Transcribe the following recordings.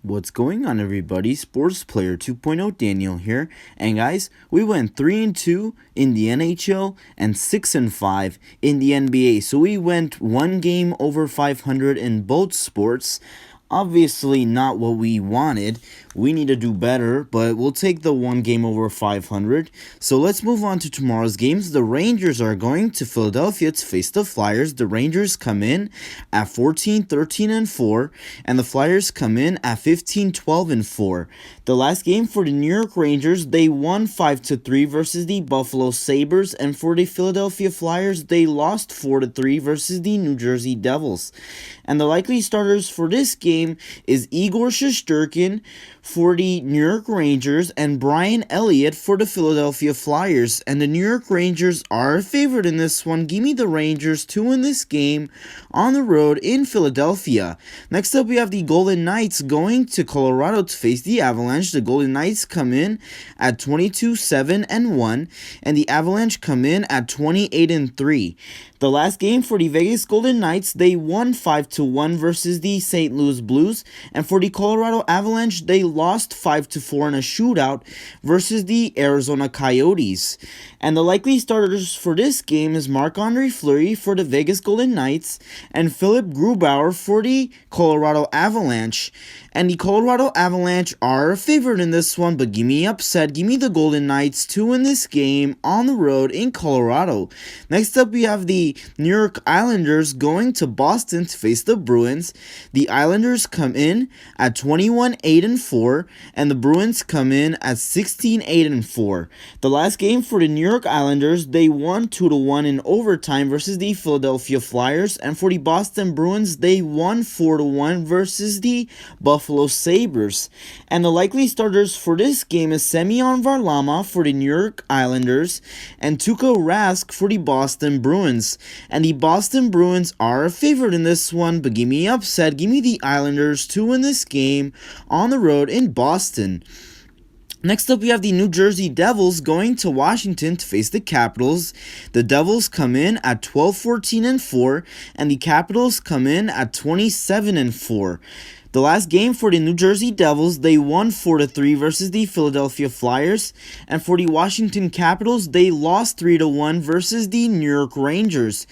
What's going on, everybody? Sports Player 2.0 Daniel here. And guys, we went 3-2 in the NHL and 6-5 in the NBA. So we went one game over 500 in both sports. Obviously not what we wanted. We need to do better, but we'll take the one game over 500. So let's move on to tomorrow's games. The Rangers are going to Philadelphia to face the Flyers. The Rangers come in at 14-13-4, and the Flyers come in at 15-12-4. The last game for the New York Rangers, they won 5-3 versus the Buffalo Sabres, and for the Philadelphia Flyers, they lost 4-3 versus the New Jersey Devils. And the likely starters for this game is Igor Shesterkin for the New York Rangers and Brian Elliott for the Philadelphia Flyers. And the New York Rangers are favored in this one. Give me the Rangers to win this game on the road in Philadelphia. Next up, we have the Golden Knights going to Colorado to face the Avalanche. The Golden Knights come in at 22-7-1, and the Avalanche come in at 28-3. The last game for the Vegas Golden Knights, they won 5-1 versus the St. Louis Blues, and for the Colorado Avalanche, they lost 5-4 in a shootout versus the Arizona Coyotes. And the likely starters for this game is Marc-Andre Fleury for the Vegas Golden Knights and Philip Grubauer for the Colorado Avalanche. And the Colorado Avalanche are favored in this one, but give me upset. Give me the Golden Knights to win this game on the road in Colorado. Next up, we have the New York Islanders going to Boston to face the Bruins. The Islanders come in at 21-8-4, and the Bruins come in at 16-8-4. The last game for the New York Islanders, they won 2-1 in overtime versus the Philadelphia Flyers, and for the Boston Bruins, they won 4-1 versus the Buffalo Sabres. And the likely starters for this game is Semyon Varlamov for the New York Islanders and Tuukka Rask for the Boston Bruins. And the Boston Bruins are favored in this one, but give me upset. Give me the Islanders to win this game on the road in Boston. Next up, we have the New Jersey Devils going to Washington to face the Capitals. The Devils come in at 12-14-4, and the Capitals come in at 27-4. The last game for the New Jersey Devils, they won 4-3 versus the Philadelphia Flyers, and for the Washington Capitals, they lost 3-1 versus the New York Rangers.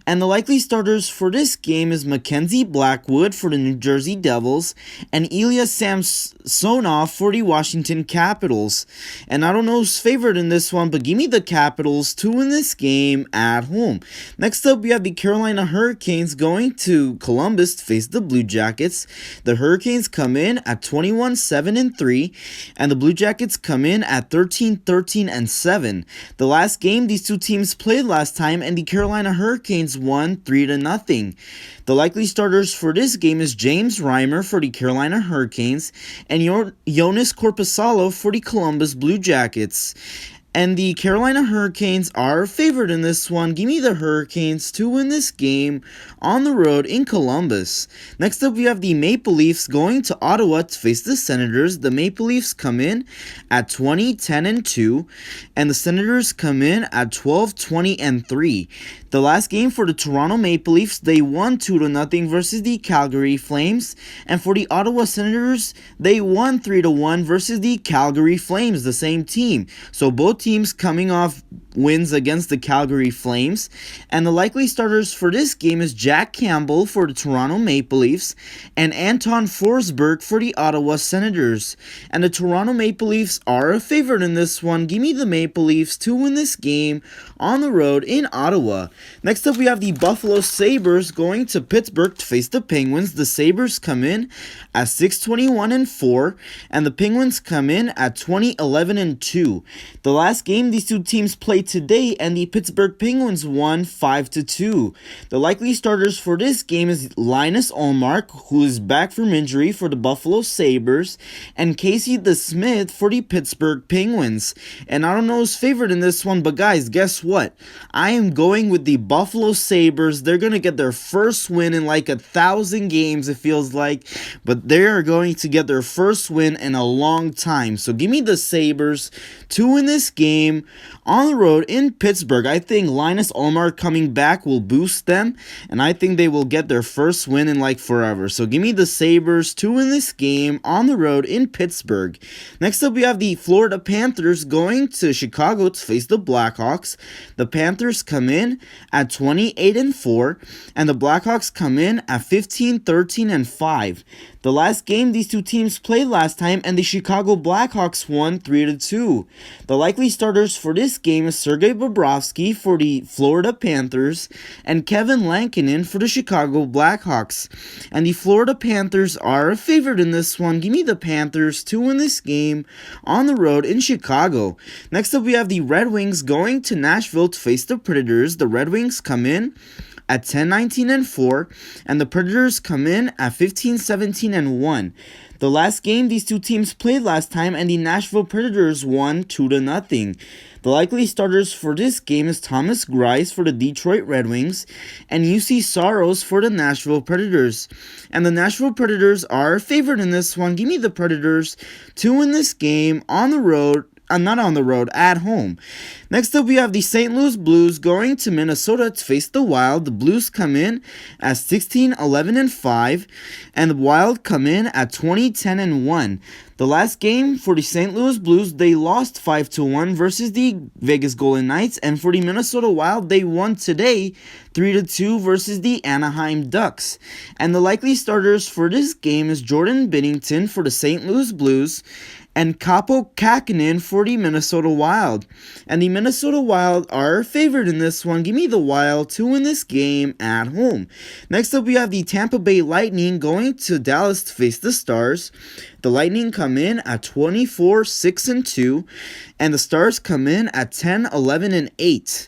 And the likely starters for this game is Mackenzie Blackwood for the New Jersey Devils and Ilya Samsonov for the Washington Capitals. And I don't know who's favored in this one, but give me the Capitals to win this game at home. Next up, we have the Carolina Hurricanes going to Columbus to face the Blue Jackets. The Hurricanes come in at 21-7-3, and the Blue Jackets come in at 13-13-7. The last game these two teams played last time, and the Carolina Hurricanes won 3-0. The likely starters for this game is James Reimer for the Carolina Hurricanes and Jonas Korpisalo for the Columbus Blue Jackets. And the Carolina Hurricanes are favored in this one. Give me the Hurricanes to win this game on the road in Columbus. Next up, we have the Maple Leafs going to Ottawa to face the Senators. The Maple Leafs come in at 20-10-2, and the Senators come in at 12-20-3. The last game for the Toronto Maple Leafs, they won 2-0 versus the Calgary Flames, and for the Ottawa Senators, they won 3-1 versus the Calgary Flames, the same team. So both teams coming off wins against the Calgary Flames, and the likely starters for this game is Jack Campbell for the Toronto Maple Leafs and Anton Forsberg for the Ottawa Senators. And the Toronto Maple Leafs are a favorite in this one. Give me the Maple Leafs to win this game on the road in Ottawa. Next up, we have the Buffalo Sabres going to Pittsburgh to face the Penguins. The Sabres come in at 6-21-4, and the Penguins come in at 20-11-2. The last game these two teams played today, and the Pittsburgh Penguins won 5-2. The likely starters for this game is Linus Ullmark, who is back from injury for the Buffalo Sabres, and Casey DeSmith for the Pittsburgh Penguins. And I don't know who's favored in this one, but guys, guess what? I am going with the Buffalo Sabres. They're going to get their first win in like 1,000 games, it feels like, but they are going to get their first win in a long time. So give me the Sabres to win this game on the road road in Pittsburgh. I think Linus Ullmark coming back will boost them, and I think they will get their first win in like forever. So give me the Sabres to win this game on the road in Pittsburgh. Next up, we have the Florida Panthers going to Chicago to face the Blackhawks. The Panthers come in at 28-4, and the Blackhawks come in at 15-13-5. The last game these two teams played last time, and the Chicago Blackhawks won 3-2. The likely starters for this game is Sergei Bobrovsky for the Florida Panthers and Kevin Lankinen for the Chicago Blackhawks. And the Florida Panthers are a favorite in this one. Give me the Panthers to win this game on the road in Chicago. Next up, we have the Red Wings going to Nashville to face the Predators. The Red Wings come in at 10-19-4, and the Predators come in at 15-17-1. The last game these two teams played last time, and the Nashville Predators won 2-0. The likely starters for this game is Thomas Greiss for the Detroit Red Wings and UC Saros for the Nashville Predators. And the Nashville Predators are favored in this one. Give me the Predators to win this game on the road. Not on the road, at home. Next up, we have the St. Louis Blues going to Minnesota to face the Wild. The Blues come in at 16-11-5, and the Wild come in at 20-10-1. The last game for the St. Louis Blues, they lost 5-1 versus the Vegas Golden Knights, and for the Minnesota Wild, they won today 3-2 versus the Anaheim Ducks. And the likely starters for this game is Jordan Binnington for the St. Louis Blues and Kaapo Kähkönen for the Minnesota Wild. And the Minnesota Wild are favored in this one. Give me the Wild to win this game at home. Next up, we have the Tampa Bay Lightning going to Dallas to face the Stars. The Lightning come in at 24-6-2, and the Stars come in at 10-11-8.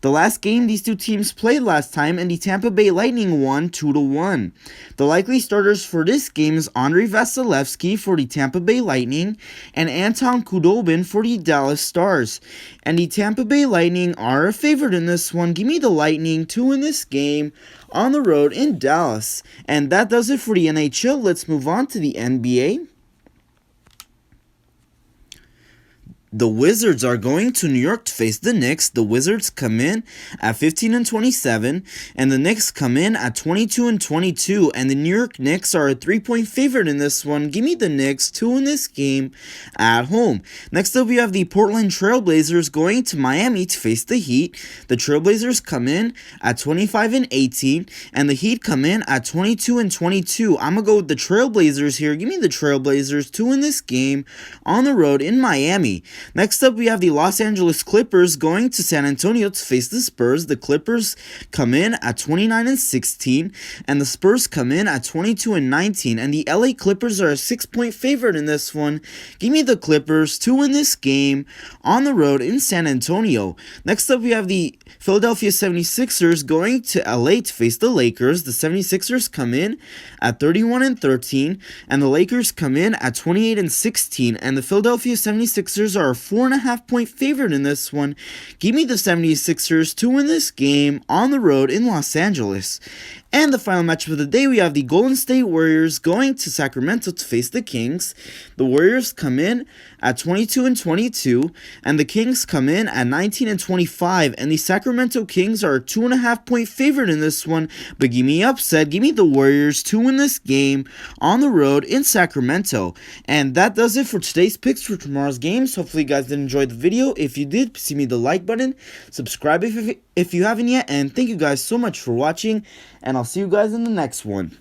The last game these two teams played last time, and the Tampa Bay Lightning won 2-1. The likely starters for this game is Andrei Vasilevsky for the Tampa Bay Lightning and Anton Khudobin for the Dallas Stars. And the Tampa Bay Lightning are a favorite in this one. Give me the Lightning to win this game on the road in Dallas. And that does it for the NHL. Let's move on to the NBA. The Wizards are going to New York to face the Knicks. The Wizards come in at 15-27, and the Knicks come in at 22-22, and the New York Knicks are a 3-point favorite in this one. Give me the Knicks to win this game at home. Next up, we have the Portland Trailblazers going to Miami to face the Heat. The Trailblazers come in at 25-18, and the Heat come in at 22-22. I'm going to go with the Trailblazers here. Give me the Trailblazers to win this game on the road in Miami. Next up, we have the Los Angeles Clippers going to San Antonio to face the Spurs. The Clippers come in at 29-16, and the Spurs come in at 22-19, and the LA Clippers are a 6-point favorite in this one. Give me the Clippers to win this game on the road in San Antonio. Next up, we have the Philadelphia 76ers going to LA to face the Lakers. The 76ers come in at 31-13, and the Lakers come in at 28-16, and the Philadelphia 76ers are a 4.5-point favorite in this one. Give me the 76ers to win this game on the road in Los Angeles. And the final matchup of the day, we have the Golden State Warriors going to Sacramento to face the Kings. The Warriors come in at 22-22, and the Kings come in at 19-25, and the Sacramento Kings are a 2.5-point favorite in this one, but give me upset. Give me the Warriors to win this game on the road in Sacramento. And that does it for today's picks for tomorrow's games. Hopefully you guys did enjoy the video. If you did, please give me the like button, subscribe if you haven't yet, and thank you guys so much for watching, and I'll see you guys in the next one.